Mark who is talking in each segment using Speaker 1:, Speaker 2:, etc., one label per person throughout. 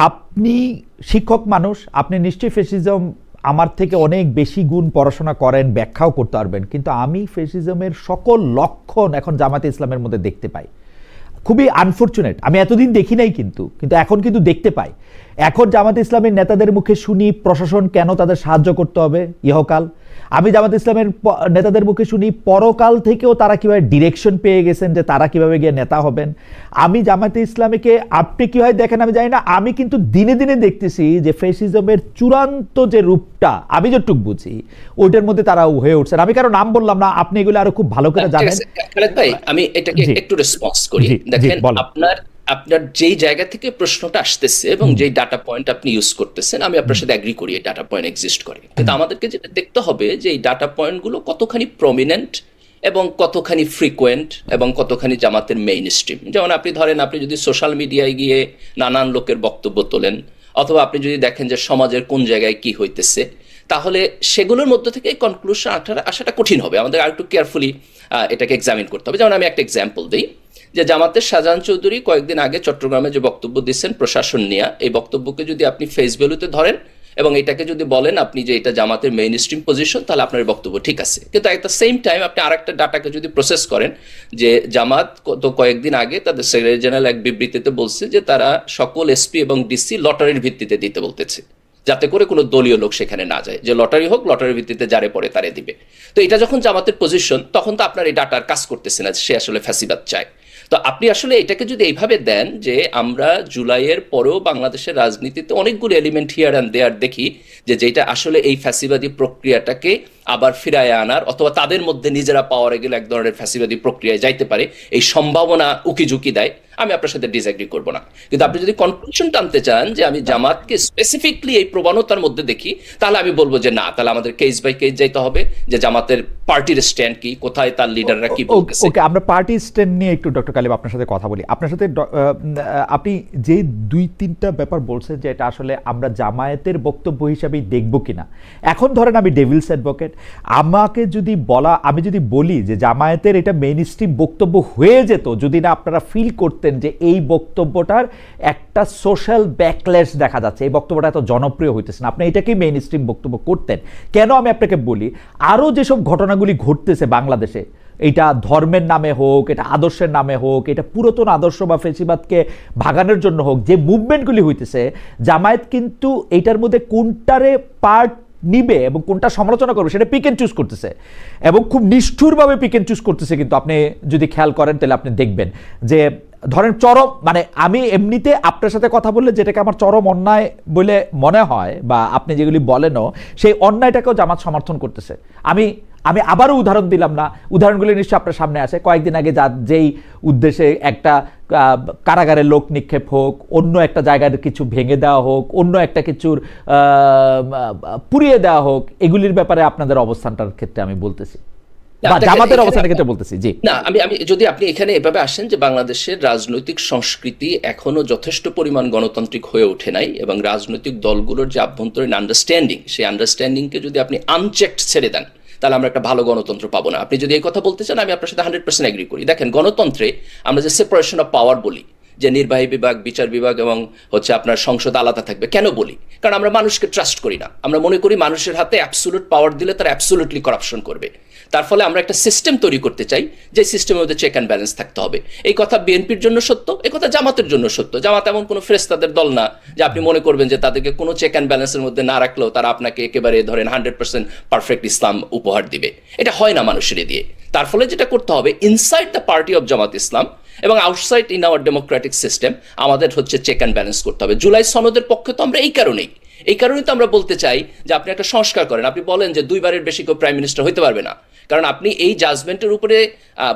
Speaker 1: আপনি শিক্ষক মানুষ, আপনি নিশ্চয়ই ফ্যাসিজম আমার থেকে অনেক বেশি গুণ পড়াশোনা করেন, ব্যাখ্যাও করতে পারবেন, কিন্তু আমি ফ্যাসিজমের সকল লক্ষণ এখন জামাতে ইসলামের মধ্যে দেখতে পাই। খুবই আনফরচুনেট, আমি এতদিন দেখি নাই, কিন্তু এখন কিন্তু দেখতে পাই। এখন জামাতে ইসলামের নেতাদের মুখে শুনি প্রশাসন কেন তাদের সাহায্য করতে হবে ইহকাল। আমি জামাতে ইসলামের নেতাদের মুখে শুনি পরকাল থেকেও তারা কিভাবে ডিরেকশন পেয়ে গেছেন যে তারা কিভাবে গিয়ে নেতা হবেন। আমি জামাতে ইসলামীকে আপনি কিভাবে দেখেন আমি জানি না, আমি কিন্তু দিনে দিনে দেখতেছি যে ফ্যাসিজমের চূড়ান্ত যে রূপটা আমি যতটুকু বুঝি ওইটার মধ্যে তারা হয়ে উঠছেন। আমি কারো নাম বললাম না, আপনি এগুলো আরো খুব ভালো করে জানেন।
Speaker 2: খালেদ ভাই, আমি এটাকে একটু রেসপন্স করি। দেখেন, আপনার যেই জায়গা থেকে প্রশ্নটা আসতেছে এবং যেই ডাটা পয়েন্ট আপনি ইউজ করতেছেন, আমি আপনার সাথে এগ্রি করি, এই ডাটা পয়েন্ট এক্সিস্ট করে। কিন্তু আমাদেরকে যেটা দেখতে হবে যে এই ডাটা পয়েন্টগুলো কতখানি প্রমিনেন্ট এবং কতখানি ফ্রিকোয়েন্ট এবং কতখানি জামাতের মেইন স্ট্রিম। যেমন আপনি ধরেন, আপনি যদি সোশ্যাল মিডিয়ায় গিয়ে নানান লোকের বক্তব্য তোলেন, অথবা আপনি যদি দেখেন যে সমাজের কোন জায়গায় কি হইতেছে, তাহলে সেগুলোর মধ্যে থেকে কনক্লুশন আসাটা কঠিন হবে। আমাদের আর একটু কেয়ারফুলি এটাকে এক্সামিন করতে হবে। যেমন আমি একটা এক্সাম্পল দিই, যে জামাতের শাহজাহান চৌধুরী কয়েকদিন আগে চট্টগ্রামে যে বক্তব্য দিচ্ছেন প্রশাসন নিয়ে, এই বক্তব্যকে যদি আপনি ফেস ভ্যালুতে ধরেন এবং এটাকে যদি বলেন আপনি যে এটা জামাতের মেইন স্ট্রিম পজিশন, তাহলে আপনার বক্তব্য ঠিক আছে। কিন্তু এট দ্য সেম টাইম আপনি আরেকটা ডাটাকে যদি প্রসেস করেন, যে জামাত তো কয়েকদিন আগে তাদের সেক্রেটারি জেনারেল এক বিবৃতিতে বলছে যে তারা সকল এসপি এবং ডিসি লটারির ভিত্তিতে দিতে বলতেছে, যাতে করে কোনো দলীয় লোক সেখানে না যায়, যে লটারি হোক, লটারির ভিত্তিতে যারে পড়ে তারে দিবে। তো এটা যখন জামাতের পজিশন, তখন তো আপনার এই ডাটার কাজ করতেছে না, সে আসলে ফ্যাসিবাদ চায়। তো আপনি আসলে এটাকে যদি এইভাবে দেন যে আমরা জুলাইয়ের পরেও বাংলাদেশের রাজনীতিতে অনেকগুলো এলিমেন্ট হিয়ার অ্যান্ড দেয়ার দেখি, যে যেটা আসলে এই ফ্যাসিবাদী প্রক্রিয়াটাকে আবার ফিরায় আনার অথবা তাদের মধ্যে নিজেরা পাওয়ারে গেলে এক ধরনের ফ্যাসিবাদী প্রক্রিয়ায় যাইতে পারে, এই সম্ভাবনা উকিঝুঁকি দেয়, আমি আপনার সাথে ডিসএগ্রি করবো না। কিন্তু আপনি যদি কনক্লুশন টানতে চান যে আমি জামাতকে স্পেসিফিকলি এই প্রবণতার মধ্যে দেখি, তাহলে আমি বলবো যে না, তাহলে আমাদের কেস বাই কেস যাইতে হবে, যে জামাতের পার্টির স্ট্যান্ড কি, কোথায় তার লিডাররা কি বলতেছে।
Speaker 1: ওকে, আমরা পার্টি স্ট্যান্ড নিয়ে একটু ডক্টর কালিব আপনার সাথে কথা বলি। আপনার সাথে আপনি যে দুই তিনটা ব্যাপার বলছেন যে এটা আসলে আমরা জামায়াতের বক্তব্য হিসাবেই দেখব কিনা। এখন ধরেন আমি ডেভিলস অ্যাডভোকেট, আমাকে যদি আমি যদি বলি যে জামায়াতের এটা মেইন স্ট্রিম বক্তব্য হয়ে যেত যদি না আপনারা ফিল করতেন যে এই বক্তব্যটার একটা সোশ্যাল ব্যাকল্যাশ দেখা যাচ্ছে, এই বক্তব্যটা এত জনপ্রিয় হইতেছে না, আপনি এটাকেই মেইন স্ট্রিম বক্তব্য করতেন কেন? আমি আপনাকে বলি, আরও যেসব ঘটনাগুলি ঘটতেছে বাংলাদেশে, এটা ধর্মের নামে হোক, এটা আদর্শের নামে হোক, এটা পুরাতন আদর্শ বা ফ্যাসিবাদকে ভাগানোর জন্য হোক, যে মুভমেন্টগুলি হইতেছে, জামায়াত কিন্তু এইটার মধ্যে কোনটারে পার্ট নিবে এবং কোনটা সমালোচনা করবে সেটা পিক এন্ড চুজ করতেছে, এবং খুব নিষ্ঠুরভাবে পিক এন্ড চুজ করতেছে। কিন্তু আপনি যদি খেয়াল করেন তাহলে আপনি দেখবেন যে ধরেন চরম, মানে আমি এমনিতে আপনার সাথে কথা বললে যেটাকে আমার চরম অন্যায় বলে মনে হয় বা আপনি যেগুলি বলেনও, সেই অন্যায়টাকেও জামাত সমর্থন করতেছে। আমি আবারও উদাহরণ দিলাম না, উদাহরণগুলি নিশ্চয়ই আপনার সামনে আছে। কয়েকদিন আগে যেই উদ্দেশ্যে একটা কারাগারে লোক নিক্ষেপ হোক, অন্য একটা জায়গার কিছু ভেঙে দেওয়া হোক, অন্য একটা কিছুর পুড়িয়ে দেওয়া হোক, এগুলির ব্যাপারে আপনাদের অবস্থানটার ক্ষেত্রে আমি বলতেছি, জামাতের অবস্থানের ক্ষেত্রে বলতেছি। জি
Speaker 2: না, আমি যদি আপনি এখানে এভাবে আসেন যে বাংলাদেশের রাজনৈতিক সংস্কৃতি এখনো যথেষ্ট পরিমাণ গণতান্ত্রিক হয়ে ওঠে নাই, এবং রাজনৈতিক দলগুলোর যে আভ্যন্তরীণ আন্ডারস্ট্যান্ডিং, সেই আন্ডারস্ট্যান্ডিংকে যদি আপনি আনচেকড ছেড়ে দেন, তাহলে আমরা একটা ভালো গণতন্ত্র পাবো না। আপনি যদি এই কথা বলতে চান, আমি আপনার সাথে 100% এগ্রি করি। দেখেন, গণতন্ত্রে আমরা যে সেপারেশন অফ পাওয়ার বলি, যে নির্বাহী বিভাগ, বিচার বিভাগ এবং আপনার সংসদ আলাদা থাকবে, কেন বলি? কারণ আমরা মানুষকে ট্রাস্ট করি না। আমরা মনে করি মানুষের হাতে অ্যাবসোলুট পাওয়ার দিলে তারা অ্যাবসোলুটলি করাপশন করবে। তার ফলে আমরা একটা সিস্টেম তৈরি করতে চাই, যে সিস্টেমের মধ্যে চেক অ্যান্ড ব্যালেন্স থাকতে হবে। এই কথা বিএনপির জন্য সত্য, এই কথা জামাতের জন্য সত্য। জামাত এমন কোনো ফেরেশতাদের দল না যে আপনি মনে করবেন যে তাদেরকে কোনো চেক অ্যান্ড ব্যালেন্সের মধ্যে না রাখলেও তারা আপনাকে একেবারে ধরেন 100% পারফেক্ট ইসলাম উপহার দিবে। এটা হয় না মানুষের দিয়ে। তার ফলে যেটা করতে হবে, ইনসাইড দ্য পার্টি অফ জামাত ইসলাম এবং outside in our Democratic system, আমাদের চেক অ্যান্ড ব্যালেন্স করতে হবে। জুলাই সনদের পক্ষে তো আমরা এই কারণেই তো আমরা বলতে চাই যে আপনি একটা সংস্কার করেন। আপনি বলেন যে 2 বারের বেশি কেউ প্রাইম মিনিস্টার হইতে পারবে না, কারণ আপনি এই জাজমেন্টের উপরে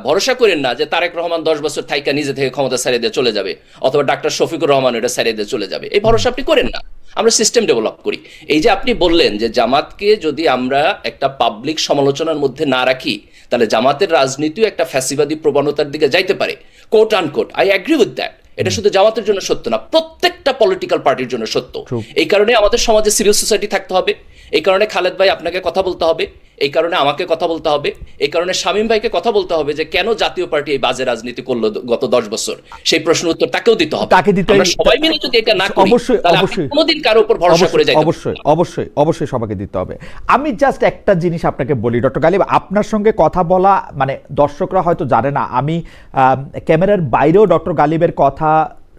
Speaker 2: ভরসা করেন না যে তারেক রহমান 10 বছর থাইকা নিজে থেকে ক্ষমতা ছাড়িয়ে দিয়ে চলে যাবে, অথবা ডাক্তার শফিকুর রহমান এটা ছাড়িয়ে দিয়ে চলে যাবে। এই ভরসা আপনি করেন না। আমরা সিস্টেম ডেভেলপ করি। এই যে আপনি বললেন যে জামাতকে যদি আমরা একটা পাবলিক সমালোচনার মধ্যে না রাখি, তাহলে জামাতের রাজনীতিও একটা ফ্যাসিবাদী প্রবণতার দিকে যাইতে পারে, coat unquote. I agree with that. এটা শুধু জামাতের জন্য সত্য না, প্রত্যেকটা পলিটিক্যাল পার্টির জন্য সত্য। এই কারণে আমাদের সমাজে সিভিল সোসাইটি থাকতে হবে, এই কারণে খালেদ ভাই আপনাকে কথা বলতে হবে, এই কারণে আমাকে কথা বলতে হবে, এই কারণে শামীম ভাইকে কথা বলতে হবে যে কেন জাতীয় পার্টি এই বাজে রাজনীতি করলো গত 10 বছর, সেই প্রশ্ন উত্তর তাকেও দিতে হবে। আমরা সবাই মিলে যদি এটা না করি তাহলে আপনি কোনোদিন কারো উপর ভরসা করে যাবেন।
Speaker 1: অবশ্যই সবাইকে দিতে হবে। আমি জাস্ট একটা জিনিস আপনাকে বলি ডক্টর গালিব, আপনার সঙ্গে কথা বলা মানে দর্শকরা হয়তো জানে না, আমি ক্যামেরার বাইরেও ডক্টর গালিবের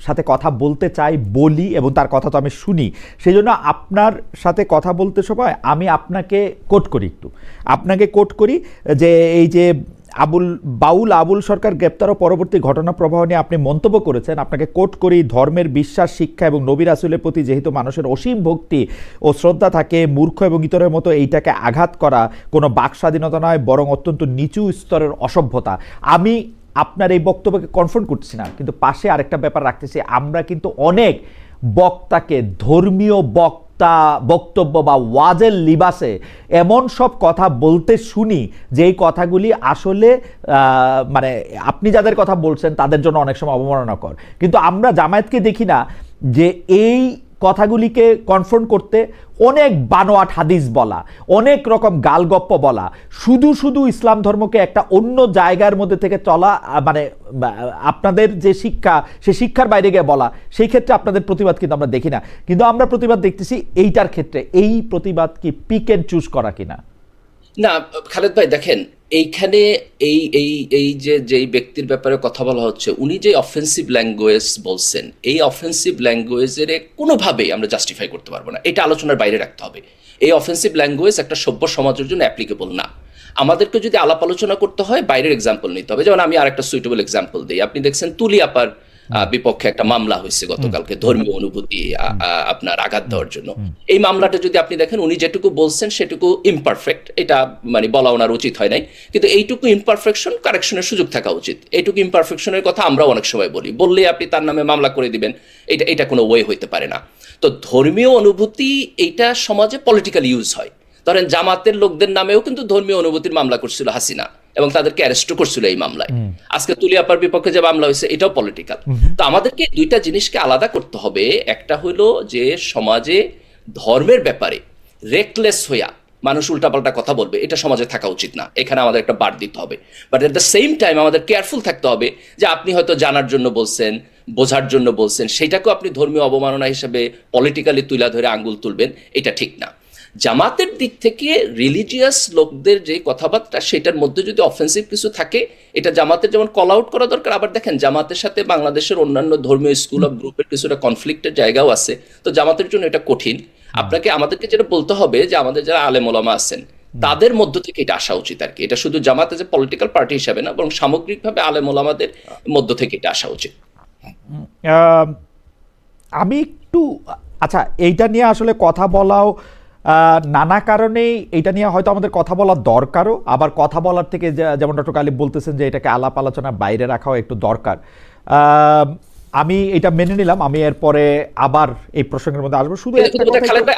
Speaker 1: সাথে কথা বলতে চাই, বলি, এবং তার কথা তো আমি শুনি। সেই জন্য আপনার সাথে কথা বলতে সময় আমি আপনাকে কোট করি যে এই যে আবুল সরকার গ্রেপ্তার ও পরবর্তী ঘটনা প্রবাহ নিয়ে আপনি মন্তব্য করেছেন, আপনাকে কোট করি, ধর্মের বিশ্বাস, শিক্ষা এবং নবী রাসূলের প্রতি যেহেতু মানুষের অসীম ভক্তি ও শ্রদ্ধা থাকে, মূর্খ এবং ইতরের মতো এইটাকে আঘাত করা কোনো বাক স্বাধীনতা নয়, বরং অত্যন্ত নিচু স্তরের অসভ্যতা। আমি আপনার এই বক্তব্যকে কনফার্ম করছি না, কিন্তু পাশে আরেকটা ব্যাপার রাখতেছি, আমরা কিন্তু অনেক বক্তাকে ধর্মীয় বক্তব্য বা ওয়াজের লিবাসে এমন সব কথা বলতে শুনি যেই কথাগুলি আসলে মানে আপনি যাদের কথা বলছেন তাদের জন্য অনেক সময় অবমাননাকর। কিন্তু আমরা জামায়াতকে দেখি না যে এই কথাগুলিকে কনফ্রন্ট করতে অনেক বানোয়াট হাদিস বলা, অনেক রকম গালগপ্প বলা, শুধু ইসলাম ধর্মকে একটা অন্য জায়গার মধ্যে থেকে চলা, মানে আপনাদের যে শিক্ষা সেই শিক্ষার বাইরে গিয়ে বলা, সেই ক্ষেত্রে আপনাদের প্রতিবাদ কিন্তু আমরা দেখি না। কিন্তু আমরা প্রতিবাদ দেখতেছি এইটার ক্ষেত্রে, এই প্রতিবাদ কি পিক এন্ড চুজ করা কিনা?
Speaker 2: না খালেদ ভাই, দেখেন এইখানে এই যেই ব্যক্তির ব্যাপারে কথা বলা হচ্ছে, উনি যে অফেন্সিভ ল্যাঙ্গুয়েজ বলছেন, এই অফেন্সিভ ল্যাঙ্গুয়েজের কোনোভাবেই আমরা জাস্টিফাই করতে পারবো না, এটা আলোচনার বাইরে রাখতে হবে। এই অফেন্সিভ ল্যাঙ্গুয়েজ একটা সভ্য সমাজের জন্য অ্যাপ্লিকেবল না। আমাদেরকে যদি আলাপ আলোচনা করতে হয় বাইরের এক্সাম্পল নিতে হবে। যেমন আমি আর একটা সুইটেবল এক্সাম্পল দিই, আপনি দেখছেন তুলি আপার বিপক্ষে একটা মামলা হয়েছে গতকালকে ধর্মীয় অনুভূতি আপনার আঘাত দেওয়ার জন্য। এই মামলাটা যদি আপনি দেখেন, উনি যেটুকু বলছেন সেটুকু ইমপারফেক্ট, এটা মানে বলা ওনার উচিত হয় নাই, কিন্তু এইটুকু ইমপারফেকশন কারেকশনের সুযোগ থাকা উচিত। এইটুকু ইমপারফেকশনের কথা আমরাও অনেক সময় বললে আপনি তার নামে মামলা করে দিবেন, এটা কোনো ওয়ে হইতে পারে না। তো ধর্মীয় অনুভূতি এইটা সমাজে পলিটিক্যাল ইউজ হয়। ধরেন জামাতের লোকদের নামেও কিন্তু ধর্মীয় অনুভূতির মামলা করছিল হাসিনা এবং তাদেরকে অ্যারেস্টও করছিল এই মামলায়। আজকে তুলি আপার বিপক্ষে যে মামলা হয়েছে এটাও পলিটিক্যাল। তো আমাদেরকে দুইটা জিনিসকে আলাদা করতে হবে। একটা হলো যে সমাজে ধর্মের ব্যাপারে রেকলেস হইয়া মানুষ উল্টাপাল্টা কথা বলবে, এটা সমাজে থাকা উচিত না, এখানে আমাদের একটা বাদ দিতে হবে। But at the same time আমাদের কেয়ারফুল থাকতে হবে যে আপনি হয়তো জানার জন্য বলছেন, বোঝার জন্য বলছেন, সেটাকেও আপনি ধর্মীয় অবমাননা হিসেবে পলিটিক্যালি তুলা ধরে আঙ্গুল তুলবেন, এটা ঠিক না। জামাতের দিক থেকে রিলিজিয়াস লোকদের যে কথাবার্তা, সেটার মধ্যে যদি অফেন্সিভ কিছু থাকে, এটা জামাতের যেমন কল আউট করা দরকার। আবার দেখেন জামাতের সাথে বাংলাদেশের অন্যান্য ধর্মীয় স্কুল অফ গ্রুপের কিছুটা কনফ্লিক্টের জায়গাও আছে, তো জামাতের জন্য এটা কঠিন। আমাদেরকে যেটা বলতে হবে যে আমাদের যারা আলেম ওলামা আছেন তাদের মধ্য থেকে এটা আসা উচিত আর কি। এটা শুধু জামাতে যে পলিটিক্যাল পার্টি হিসাবে না, বরং সামগ্রিকভাবে আলেম ওলামাদের মধ্য থেকে এটা আসা উচিত।
Speaker 1: আমি একটু আচ্ছা, এইটা নিয়ে আসলে কথা বলাও নানা কারণেই এটা নিয়ে হয়তো আমাদের কথা বলার দরকারও, আবার কথা বলার থেকে যেমন ডক্টর গালিব বলতেছেন যে এটাকে আলাপ আলোচনার বাইরে রাখাও একটু দরকার। আমি এটা মেনে নিলাম, আমি এরপরে আবার এই প্রসঙ্গের মধ্যে আসবো। শুধু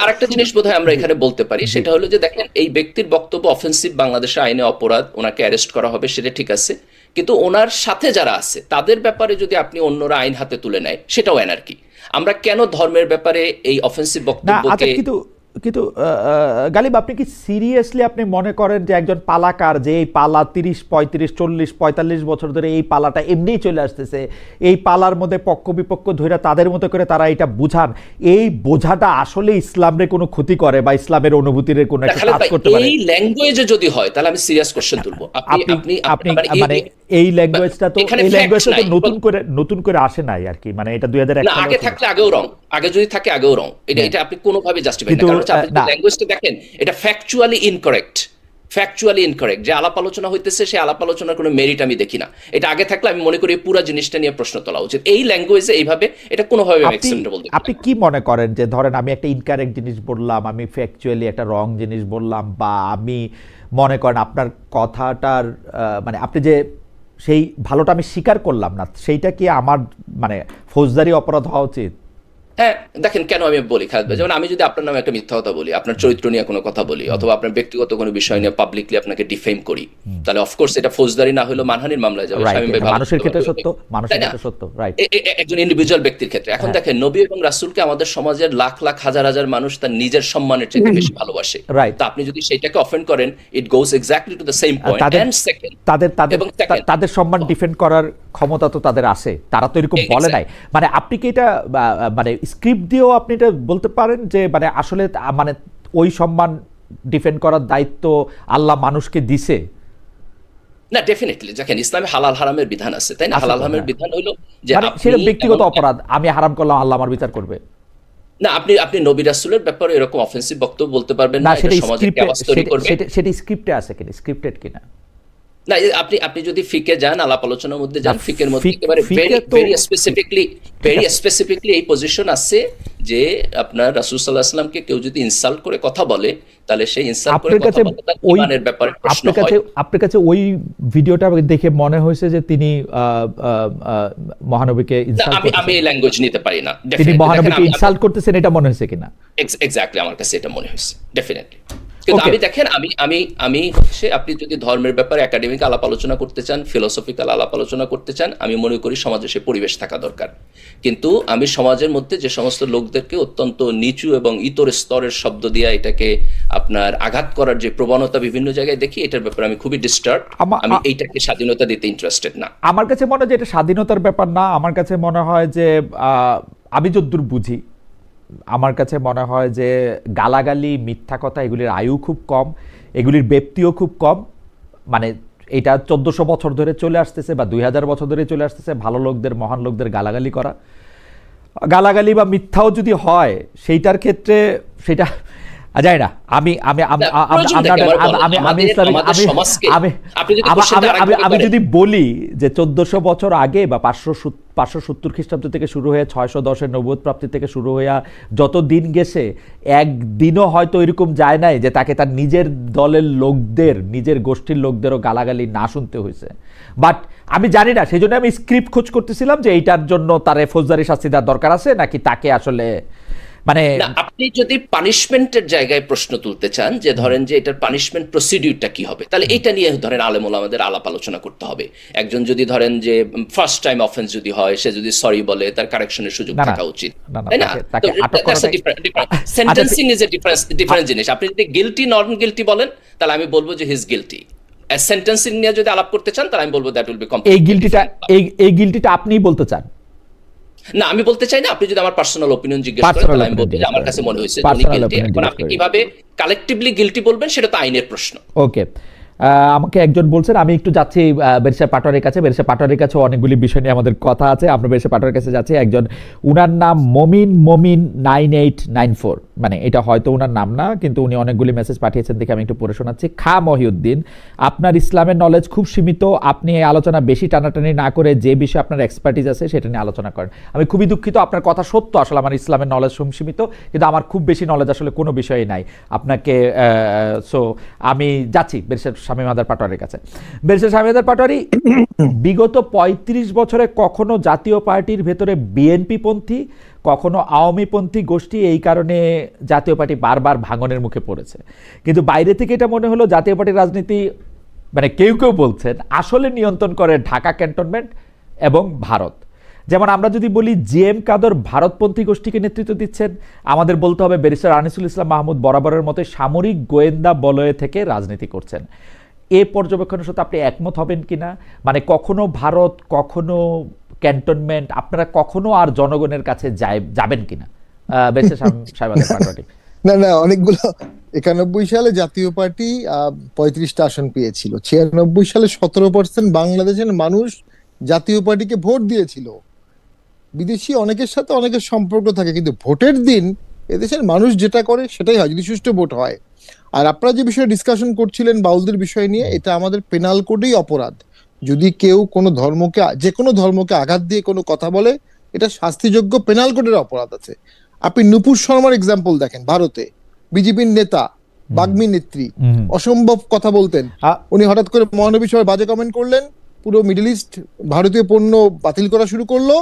Speaker 2: আরেকটা জিনিস বোধহয় আমরা এখানে বলতে পারি, সেটা হলো যে দেখেন এই ব্যক্তির বক্তব্য অফেন্সিভ, বাংলাদেশের আইনে অপরাধ, ওনাকে অ্যারেস্ট করা হবে, সেটা ঠিক আছে, কিন্তু ওনার সাথে যারা আছে তাদের ব্যাপারে যদি আপনি অন্যরা আইন হাতে তুলে নেয় সেটাও এনার্কি। আমরা কেন ধর্মের ব্যাপারে এই অফেন্সিভ বক্তব্যকে
Speaker 1: কিন্তু গালিব, আপনি কি সিরিয়াসলি আপনি মনে করেন যে একজন পালাকার, যে এই পালা 30, 35, 40, 45 বছর ধরে এই পালাটা এমনিই চলে আসতেছে, এই পালার মধ্যে পক্ষ বিপক্ষ ধরে তাদের মতো করে তারা এটা বুঝান, এই বোঝাটা আসলে ইসলামের কোনো ক্ষতি করে বা ইসলামের অনুভূতির কোনো একটা কাজ করতে পারে?
Speaker 2: এই ল্যাঙ্গুয়েজে যদি হয় তাহলে আমি সিরিয়াস কোশ্চেন তুলব।
Speaker 1: আপনি মানে এই ল্যাঙ্গুয়েজটা তো নতুন করে আসে নাই আর কি, মানে এটা 2001
Speaker 2: সালে আগে থাকলে আগেও রং, আগে যদি থাকে আগেও রং, এটা আপনি কোনোভাবে জাস্টিফাই না। ল্যাঙ্গুয়েজটা দেখেন, এটা ফ্যাকচুয়ালি ইনকারেক্ট, যে আলাপ আলোচনা হইতেছে সেই আলাপ আলোচনার কোনো মেরিট আমি দেখি না। এটা আগে থাকলে আমি মনে করি পুরো জিনিসটা নিয়ে প্রশ্ন তোলা উচিত। এই ল্যাঙ্গুয়েজে এইভাবে এটা কোনোভাবে অ্যাকসেপ্টেবল।
Speaker 1: আপনি কি মনে করেন যে ধরেন আমি একটা ইনকারেক্ট জিনিস বললাম, আমি ফ্যাকচুয়ালি একটা রং জিনিস বললাম, বা আমি মনে করেন আপনার কথাটার মানে আপনি যে সেই ভালোটা আমি স্বীকার করলাম না, সেইটা কি আমার মানে ফৌজদারি অপরাধ হওয়া উচিত?
Speaker 2: হ্যাঁ দেখেন কেন আমি বলি খালেদ ভাই, যেমন আমি যদি আপনার নামে একটা মিথ্যা কথা বলি, আপনার চরিত্র নিয়ে কোনো কথা বলি, অথবা আপনার ব্যক্তিগত কোনো বিষয় নিয়ে পাবলিকলি আপনাকে ডিফেম করি, তাহলে অফকোর্স এটা ফৌজদারি না হলেও মানহানির মামলায় যাবে। শামীম ভাই
Speaker 1: মানুষের ক্ষেত্রে সত্য, মানুষের ক্ষেত্রে সত্য, রাইট,
Speaker 2: একজন ইন্ডিভিজুয়াল ব্যক্তির ক্ষেত্রে। এখন দেখেন নবী এবং রাসূলকে আমাদের সমাজের লাখ লাখ হাজার হাজার মানুষ তার নিজের সম্মানের চেয়ে বেশি ভালোবাসে, তো আপনি যদি সেটাকে অফেন্ড করেন, it goes exactly to the same point. And second,
Speaker 1: তাদের সম্মান ডিফেন্ড করার ক্ষমতা তো তাদের আছে, তারা তো এরকম বলে নাই। মানে আপনি কি এটা মানে স্ক্রিপ্ট দিয়েও আপনি এটা বলতে পারেন যে মানে আসলে মানে ওই সম্মান ডিফেন্ড করার দায়িত্ব আল্লাহ মানুষকে দিছে?
Speaker 2: না ডেফিনেটলি দেখেন ইসলামে হালাল হারামের বিধান আছে, তাই না? হালাল হারামের বিধান হলো যে
Speaker 1: সেটা ব্যক্তিগত অপরাধ, আমি হারাম করলাম আল্লাহ আমার বিচার করবে
Speaker 2: না। আপনি নবী রাসূলের ব্যাপারে এরকম অফেন্সিভ বক্তব্য বলতে পারবেন না,
Speaker 1: সেটা
Speaker 2: সমাজে কেওয়াস তৈরি করবে।
Speaker 1: সেটা স্ক্রিপ্টে আছে কিনা, স্ক্রিপ্টেড কিনা?
Speaker 2: না আপনি যদি ফিকে যান, আলাপ আলোচনার মধ্যে যান, ফিকের মধ্যে একেবারে ভেরি স্পেসিফিকলি এই পজিশন আছে যে আপনার রাসূল সাল্লাল্লাহু আলাইহি ওয়াসাল্লামকে কেউ যদি ইনসাল্ট করে কথা বলে, তাহলে সেই ইনসাল্ট করে কথা বলে তার ঈমানের ব্যাপারে প্রশ্ন হয়।
Speaker 1: আপনার কাছে ওই ভিডিওটা দেখে মনে হয়েছে যে তিনি মহানবীকে ইনসাল্ট করতেছেন?
Speaker 2: আমি এই ল্যাঙ্গুয়েজ নিতে পারি না।
Speaker 1: তিনি মহানবীকে ইনসাল্ট করতেছেন এটা মনে হয়েছে কিনা?
Speaker 2: এক্স্যাক্টলি আমার কাছে এটা মনে হয়েছে ডেফিনেটলি। কিন্তু আমি দেখেন আমি হচ্ছে আপনি যদি ধর্মের ব্যাপারে একাডেমিক আলাপ আলোচনা করতে চান, ফিলোসফিক্যাল আলাপ আলোচনা করতে চান, আমি মনে করি সমাজে সে পরিবেশ থাকা দরকার। কিন্তু আমি সমাজের মধ্যে যে সমস্ত লোকদেরকে অত্যন্ত নিচু এবং ইতর স্তরের শব্দ দিয়ে এটাকে আপনার আঘাত করার যে প্রবণতা বিভিন্ন জায়গায় দেখি, এটার ব্যাপারে আমি খুবই ডিস্টার্ব। আমি এইটাকে স্বাধীনতা দিতে ইন্টারেস্টেড না।
Speaker 1: আমার কাছে মনে হয় যে এটা স্বাধীনতার ব্যাপার না। আমার কাছে মনে হয় যে আমি যতদূর বুঝি, আমার কাছে মনে হয় যে গালাগালি, মিথ্যা কথা, এগুলির আয়ু খুব কম, এগুলির ব্যাপ্তিও খুব কম। মানে এটা 1400 বছর ধরে চলে আসতেছে বা 2000 বছর ধরে চলে আসতেছে, ভালো লোকদের, মহান লোকদের গালাগালি করা। গালাগালি বা মিথ্যাও যদি হয় সেইটার ক্ষেত্রে সেটা যায় না। আমি যদি বলি যে 1400 বছর আগে বা 570 খ্রিস্টাব্দ থেকে শুরু হয়ে 610 নবুয়ত প্রাপ্তি থেকে শুরু হয়ে যত দিন গেছে, একদিনও হয়তো এরকম যায় নাই যে তাকে তার নিজের দলের লোকদের, নিজের গোষ্ঠীর লোকদেরও গালাগালি না শুনতে হয়েছে। বাট আমি জানি না, সেই জন্য আমি স্ক্রিপ্ট খোঁজ করতেছিলাম যে এইটার জন্য তার ফৌজদারি শাস্তি দেওয়ার দরকার আছে নাকি তাকে আসলে মানে
Speaker 2: আপনি যদি পানিশমেন্টের জায়গায় প্রশ্ন তুলতে চান যে ধরেন যে এটার পানিশমেন্ট প্রসিডিউরটা কি হবে, তাহলে এটা নিয়ে ধরেন আলেম ওলামাদের আলাপ আলোচনা করতে হবে। একজন যদি ধরেন যে ফার্স্ট টাইম অফেন্স যদি হয়, সে যদি সরি বলে, তার কারেকশনের সুযোগ থাকা উচিত, তাই না? সেন্টেন্সিং ইজ এ ডিফারেন্ট জিনিস। আপনি যদি গিলটি নন গিলটি বলেন, তাহলে আমি বলবো যে হি ইজ গিলটি। সেন্টেন্সিং নিয়ে যদি আলাপ করতে চান, তাহলে আমি বলবো দ্যাট উইল বি কমপ্লিটলি।
Speaker 1: এই গিলটিটা আপনিই বলতে চান?
Speaker 2: না আমি বলতে চাই না। আপনি যদি আমার পার্সোনাল ওপিনিয়ন জিজ্ঞেস করেন, তাহলে আমি বলবো যে আমার কাছে মনে হয়েছে উনি গিলটি। এখন আপনি কিভাবে কালেক্টিভলি গিলটি বলবেন সেটা তো আইনের প্রশ্ন।
Speaker 1: ওকে, আমাকে একজন বলছেন, আমি একটু যাচ্ছি ব্যারিস্টার পাটোয়ারির কাছে। ব্যারিস্টার পাটোয়ারির কাছে অনেকগুলি বিষয় নিয়ে আমাদের কথা আছে, আমরা ব্যারিস্টার পাটোয়ারির কাছে যাচ্ছি। একজন, উনার নাম মমিন 9894, মানে এটা হয়তো উনার নাম না, কিন্তু উনি অনেকগুলি মেসেজ পাঠিয়েছেন, দেখে আমি একটু পড়ে শোনাচ্ছি। খা মহিউদ্দিন, আপনার ইসলামের নলেজ খুব সীমিত, আপনি এই আলোচনা বেশি টানাটানি না করে যে বিষয়ে আপনার এক্সপার্টিজ আছে সেটা নিয়ে আলোচনা করেন। আমি খুবই দুঃখিত, আপনার কথা সত্য, আসলে আমার ইসলামের নলেজ সীমিত, কিন্তু আমার খুব বেশি নলেজ আসলে কোনো বিষয়ে নাই আপনাকে। সো আমি যাচ্ছি ব্যারিস্টার শামীম আদার পাটোয়ারির কাছে। ব্যারিস্টার শামীম আদার পাটোয়ারি, বিগত 35 বছরে কখনো জাতীয় পার্টির ভেতরে বিএনপি পন্থী, কখনো আওয়ামী পন্থী গোষ্ঠী, এই কারণে জাতীয় পার্টি বারবার ভাঙনের মুখে পড়েছে। কিন্তু বাইরে থেকে এটা মনে হলো জাতীয় পার্টির রাজনীতি, মানে কেউ কেউ বলছেন আসলে নিয়ন্ত্রণ করে ঢাকা ক্যান্টনমেন্ট এবং ভারত। যেমন আমরা যদি বলি জিএম কাদর ভারতপন্থী গোষ্ঠীকে নেতৃত্ব দিচ্ছেন, আমাদের বলতে হবে ব্যারিস্টার আনিসুল ইসলাম মাহমুদ বরাবরের মতো সামরিক গোয়েন্দা বলয়ে থেকে রাজনীতি করছেন। এ পর্যবেক্ষণের সাথে আপনি একমত হবেন কিনা? মানে কখনো ভারত, কখনো ক্যান্টনমেন্ট, আপনারা কখনো আর জনগণের কাছে যাবেন কিনা?
Speaker 3: না, অনেকগুলো। 91 সালে জাতীয় পার্টি 35টা আসন পেয়েছিল। 96 সালে 17% বাংলাদেশের মানুষ জাতীয় পার্টিকে ভোট দিয়েছিল। বিদেশি অনেকের সাথে অনেকের সম্পর্ক থাকে, কিন্তু ভোটের দিন এদেশের মানুষ যেটা করে সেটাই হয়, যদি সুষ্ঠু ভোট হয়। আর আপনারা যে বিষয়ে ডিসকাশন করছিলেন বাউলদের বিষয় নিয়ে, এটা আমাদের পেনাল কোডেই অপরাধ। যদি কেউ কোনো ধর্মকে, যে কোনো ধর্মকে আঘাত দিয়ে কোনো কথা বলে, এটা শাস্তিযোগ্য, পেনাল কোডের অপরাধ আছে। আপনি নুপুর শর্মার এক্সাম্পল দেখেন, ভারতে বিজেপির নেতা, বাগ্মী নেত্রী, অসম্ভব কথা বলতেন। উনি হঠাৎ করে মহানবী সভায় বাজে কমেন্ট করলেন, পুরো মিডল ইস্ট ভারতীয় পণ্য বাতিল করা শুরু করলো,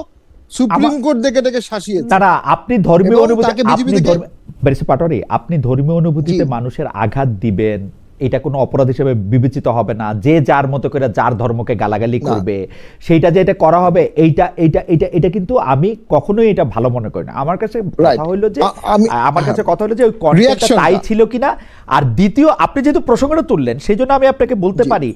Speaker 3: সুপ্রিম কোর্ট ডেকে শাসিয়েছে।
Speaker 1: না আপনি ধর্মীয় অনুভূতি, ব্যারিস্টার পাটোয়ারি, আপনি ধর্মীয় অনুভূতিতে মানুষের আঘাত দিবেন, এটা কোনো অপরাধ হিসেবে বিবেচিত হবে না। যে যার মতো করে যার ধর্মকে গালাগালি করবে, সেইটা যে এটা করা হবে, এইটা কিন্তু আমি কখনোই এটা ভালো মনে করি না। আমার কাছে কথা হলো যে ওই কনটেক্সটটা তাই ছিল কিনা। আর দ্বিতীয়, আপনি যেহেতু প্রসঙ্গটা তুললেন, সেই জন্য আমি আপনাকে বলতে পারি,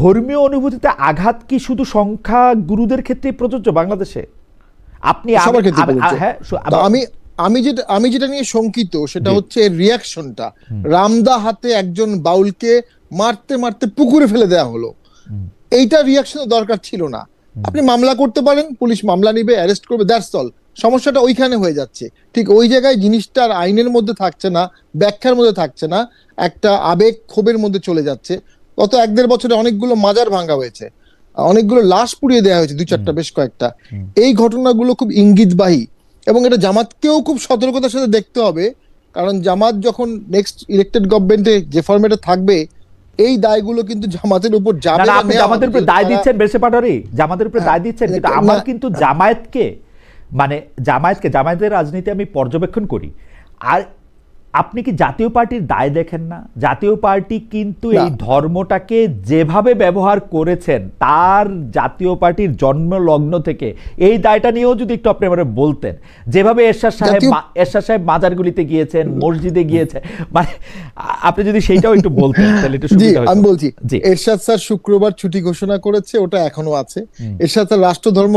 Speaker 1: ধর্মীয় অনুভূতিতে আঘাত কি শুধু সংখ্যা গুরুদের ক্ষেত্রেই প্রযোজ্য বাংলাদেশে? আপনি
Speaker 3: আমি যেটা নিয়ে শঙ্কিত সেটা হচ্ছে রিয়াকশনটা। রামদা হাতে একজন বাউলকে মারতে মারতে পুকুরে ফেলে দেওয়া হলো, এইটা রিয়াকশন দরকার ছিল না। আপনি মামলা করতে পারেন, পুলিশ মামলা নিবে, অ্যারেস্ট করবে, দ্যাটস অল। সমস্যাটা ওইখানে হয়ে যাচ্ছে। ঠিক ওই জায়গায় জিনিসটা আর আইনের মধ্যে থাকছে না, ব্যাখ্যার মধ্যে থাকছে না, একটা আবেগ ক্ষোভের মধ্যে চলে যাচ্ছে। গত 1-1.5 বছরে অনেকগুলো মাজার ভাঙা হয়েছে, অনেকগুলো লাশ পুড়িয়ে দেওয়া হয়েছে, 2-4টা বেশ কয়েকটা। এই ঘটনাগুলো খুব ইঙ্গিতবাহী এবং এটা জামাতকেও খুব সতর্কতার সাথে দেখতে হবে। কারণ জামাত যখন নেক্সট ইলেক্টেড গভর্নমেন্টে যে ফরম্যাটে থাকবে, এই দায়গুলো কিন্তু জামাতের উপর যাবে না।
Speaker 1: আপনি জামাতের উপর দায় দিচ্ছেন ব্যারিস্টার পাটোয়ারি, জামাতের উপর দায় দিচ্ছেন, কিন্তু আমার কিন্তু জামায়াতের রাজনীতি আমি পর্যবেক্ষণ করি। আর আপনি কি জাতীয় পার্টির দায় দেখেন না? জাতীয় পার্টি কিন্তু এই ধর্মটাকে যেভাবে ব্যবহার করেছেন, তার জাতীয় পার্টির জন্ম লগ্ন থেকে এই দায়টা নিয়েও যদি একটু আপনি আমাদের বলতেন, যেভাবে এরশাদ সাহেব মাজারগুলিতে গিয়েছেন, মসজিদে গিয়েছেন, মানে আপনি যদি সেইটাও একটু বলতেন তাহলে একটু সুবিধা হতো।
Speaker 3: আমি বলছি, এরশাদ স্যার শুক্রবার ছুটি ঘোষণা করেছে, ওটা এখনো আছে। এরশাদ স্যার রাষ্ট্রধর্ম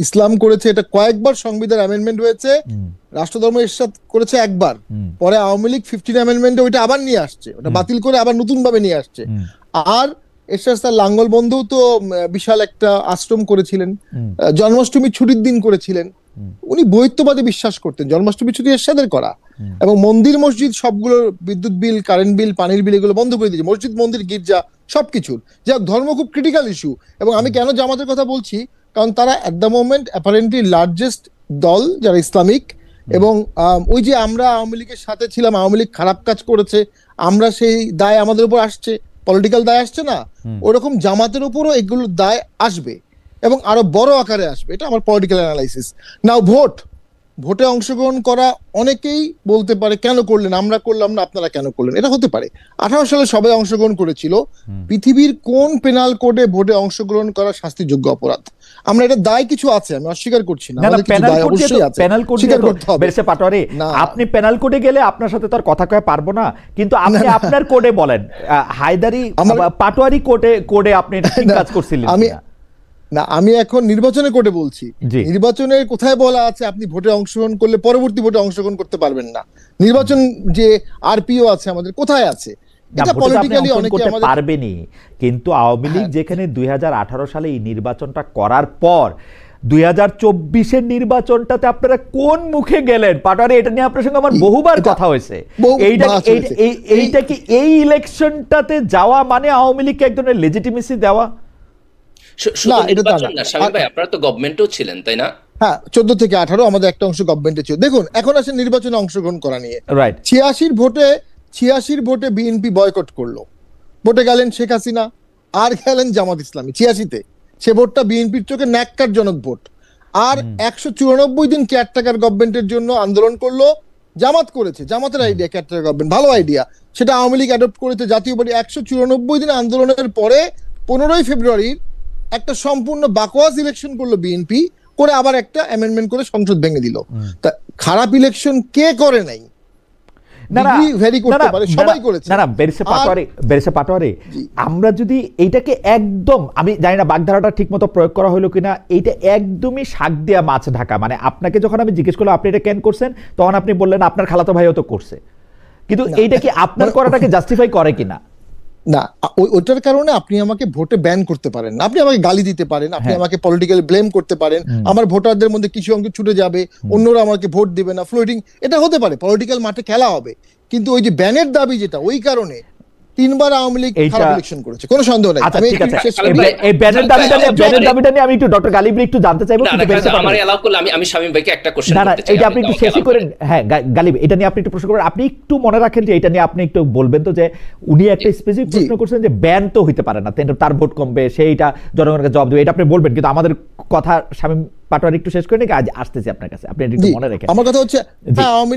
Speaker 3: ইসলাম করেছে, এটা কয়েকবার সংবিধান অ্যামেন্ডমেন্ট হয়েছে। রাষ্ট্রধর্ম এরশাদ করেছে একবার, পরে আওয়ামী লীগ 15 অ্যামেন্ডমেন্টে ওইটা আবার নিয়ে আসছে, ওটা বাতিল করে আবার নতুন ভাবে নিয়ে আসছে। আর এরশাদ স্যার লাঙ্গল বন্ধেও তো বিশাল একটা আশ্রম করেছিলেন, জন্মাষ্টমী ছুটির দিন করেছিলেন। উনি বৈত্যবাদে বিশ্বাস করতেন, জন্মাষ্টমী ছুটি এরশাদের করা। এবং মন্দির মসজিদ সবগুলোর বিদ্যুৎ বিল, কারেন্ট বিল, পানির বিল এগুলো বন্ধ করে দিয়েছে, মসজিদ মন্দির গির্জা সবকিছুর। যা ধর্ম খুব ক্রিটিক্যাল ইস্যু। এবং আমি কেন জামাতের কথা বলছি, কারণ তারা at the moment apparently largest দল যারা ইসলামিক। এবং ওই যে আমরা আওয়ামী লীগের সাথে ছিলাম, আওয়ামী লীগ খারাপ কাজ করেছে, আমরা সেই দায় আমাদের উপর আসছে, পলিটিক্যাল দায় আসছে না, ওরকম জামাতের উপরও এগুলোর দায় আসবে এবং আরো বড় আকারে আসবে। এটা আমার পলিটিক্যাল অ্যানালাইসিস। নাও ভোটে অংশগ্রহণ করা, অনেকেই বলতে পারে কেন করলেন, আমরা করলাম না, আপনারা কেন করলেন। এটা হতে পারে। 18 সালে সবাই অংশগ্রহণ করেছিল। পৃথিবীর কোন পেনাল কোডে ভোটে অংশগ্রহণ করা শাস্তিযোগ্য অপরাধ? আমরা এটা দায় কিছু আছে, আমি অস্বীকার করছি না,
Speaker 1: আপনি পেনাল কোডে গেলে আপনার সাথে তার কথা কয়ে পারবো না, কিন্তু আপনি আপনার কোডে বলেন, হায়দারি পাটোয়ারি কোডে আপনি কাজ করছিলেন
Speaker 3: না? আমি এখন নির্বাচনের কোডে বলছি। নির্বাচনের কোথায় বলা আছে আপনি ভোটে অংশগ্রহণ করলে পরবর্তী ভোটে অংশগ্রহণ করতে পারবেন না? নির্বাচন যে আরপিও আছে আমাদের, কোথায় আছে? এটা পলিটিক্যালি অনেকে আমাদের
Speaker 1: পারবেনি। কিন্তু আওয়ামী লীগ যেখানে 2018 সালে এই নির্বাচনটা করার পর 2024-এর নির্বাচনটাতে আপনারা কোন মুখে গেলেন পাটোয়ারি? এটা নিয়ে আপনার সঙ্গে আমার বহুবার কথা হয়েছে। এইটা কি এই ইলেকশনটাতে যাওয়া মানে আওয়ামী লীগকে এক ধরনের লেজিটিমেসি দেওয়া?
Speaker 2: আপনারা তো গভর্নমেন্টেও ছিলেন, তাই না?
Speaker 3: হ্যাঁ, 14 থেকে 18 আমাদের একটা অংশ গভর্নমেন্টে ছিল। দেখুন, এখন আসেন নির্বাচনে অংশগ্রহণ করা নিয়ে। 86 ভোটে বিএনপি বয়কট করলো, ভোটে গেলেন শেখ হাসিনা আর গেলেন জামাত ইসলামী। 86-তে সে ভোটটা বিএনপির চোখে ন্যাক্কারজনক ভোট। আর 194 দিন কেয়ারটেকার গভর্নমেন্টের জন্য আন্দোলন করলো, জামাত করেছে, জামাতের আইডিয়া কেয়ারটেকার গভর্নমেন্ট, ভালো আইডিয়া, সেটা আওয়ামী লীগ অ্যাডপ্ট করেছে। জাতীয় পার্টি 194 দিন আন্দোলনের পরে 15ই ফেব্রুয়ারি একটা সম্পূর্ণ বাকওয়াস ইলেকশন করলো বিএনপি, করে আবার একটা অ্যামেন্ডমেন্ট করে সংসদ ভেঙে দিল। তা খারাপ ইলেকশন কে করে নাই?
Speaker 1: আমরা যদি এইটাকে একদম, আমি জানি না বাগধারাটা ঠিক মতো প্রয়োগ করা হলো কিনা, এইটা একদমই শাক দিয়া মাছ ঢাকা। মানে আপনাকে যখন আমি জিজ্ঞেস করলাম আপনি এটা কেন করছেন, তখন আপনি বললেন আপনার খালাতো ভাইও তো করছে, কিন্তু এইটা কি আপনার করাটাকে জাস্টিফাই করে কিনা?
Speaker 3: না, ওইটার কারণে আপনি আমাকে ভোটে ব্যান করতে পারেন না, আপনি আমাকে গালি দিতে পারেন, আপনি আমাকে পলিটিক্যাল ব্লেম করতে পারেন, আমার ভোটারদের মধ্যে কিছু অংশ ছুটে যাবে, অন্যরা আমাকে ভোট দিবে না, ফ্লোটিং, এটা হতে পারে, পলিটিক্যাল মাঠে খেলা হবে। কিন্তু ওই যে ব্যানের দাবি, যেটা ওই কারণে 3বার আওয়ামী লীগ খারাপ ইলেকশন করেছে, কোনো সন্দেহ নাই।
Speaker 1: এই ব্যানের দাবিটা নিয়ে আমি একটু ডক্টর গালিবরে একটু জানতে চাইবো।
Speaker 2: আমার এলাও করলে আমি শামীম ভাইকে একটা কোশ্চেন করতে চাই।
Speaker 1: এটা আপনি একটু শেষ করেন। হ্যাঁ গালিব, এটা নিয়ে আপনি একটু প্রশ্ন করেন। আপনি একটু মনে রাখেন যে এটা নিয়ে আপনি একটু বলবেন তো, যে উনি একটা স্পেসিফিক প্রশ্ন করছেন যে ব্যান তো হইতে পারে না, তার ভোট কমবে, সেইটা জনগণকে জবাব দেবে, এটা আপনি বলবেন। কিন্তু আমাদের কথা শামীম পাটোয়ারি একটু শেষ করে নাকি আজ আসতেছি আপনার কাছে, আপনি একটু মনে রাখেন।
Speaker 3: আমার কথা হচ্ছে আওয়ামী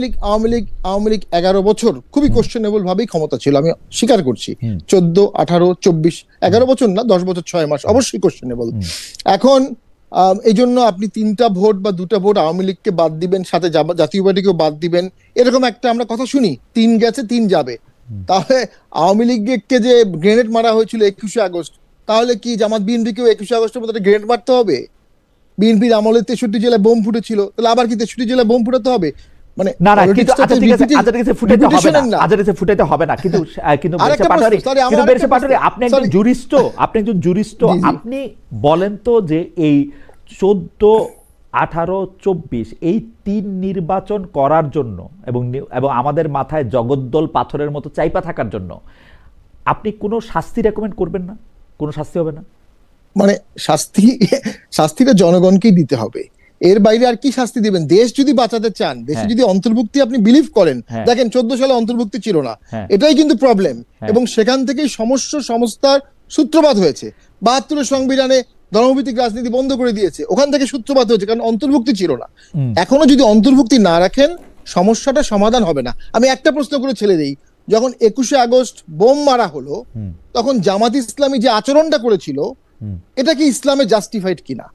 Speaker 3: লীগ 11 বছর খুবই কোশ্চেনেবল ভাবেই ক্ষমতা ছিল, আমি স্বীকার করছি। 14, 18, 24, 11 বছর না, 10 বছর 6 মাস অবশ্যই কোশ্চেনেবল। এখন এই জন্য আপনি 3টা ভোট বা 2টা ভোট আওয়ামী লীগকে বাদ দিবেন, সাথে জাতীয় পার্টিকেও বাদ দিবেন, এরকম একটা আমরা কথা শুনি। 3 গেছে 3 যাবে। তাহলে আওয়ামী লীগকে যে গ্রেনেড মারা হয়েছিল 21শে আগস্ট, তাহলে কি জামাত বিএনপিকেও 21শে আগস্টের মতো গ্রেনেড মারতে হবে? বিএনপির আমলে 63 জেলায় বোম ফুটেছিল, তাহলে আবার কি 63 জেলায় বোম ফুটাতে হবে? মানে
Speaker 1: না না, কিন্তু আচ্ছা ঠিক আছে, ফুটাইতে হবে না, ফুটাইতে হবে না, কিন্তু পাটোয়ারি আপনি একজন জুরিস্ট, আপনি বলেন তো যে এই 14, 18, 24 এই 3 নির্বাচন করার জন্য এবং আমাদের মাথায় জগদ্দল পাথরের মতো চাইপা থাকার জন্য আপনি কোনো শাস্তি রেকমেন্ড করবেন না? কোনো শাস্তি হবে না?
Speaker 3: মানে শাস্তিটা জনগণকেই দিতে হবে, এর বাইরে আর কি শাস্তি দিবেন? দেশ যদি বাঁচাতে চান, দেশে যদি অন্তর্ভুক্তি আপনি বিলিভ করেন, দেখেন 14 সালে অন্তর্ভুক্তি ছিল না, এটাই কিন্তু প্রবলেম। এবং সেখান থেকেই সংস্থার সূত্রপাত হয়েছে। 72 সংবিধানে ধর্মভিত্তিক রাজনীতি বন্ধ করে দিয়েছে, ওখান থেকে সূত্রপাত হয়েছে, কারণ অন্তর্ভুক্তি ছিল না। এখনো যদি অন্তর্ভুক্তি না রাখেন, সমস্যাটা সমাধান হবে না। আমি একটা প্রশ্ন করে ছেড়ে দেই, যখন 21শে আগস্ট বোম মারা হলো, তখন জামাত ইসলামী যে আচরণটা করেছিল, এটা কি ইসলামে জাস্টিফাইড কিনা?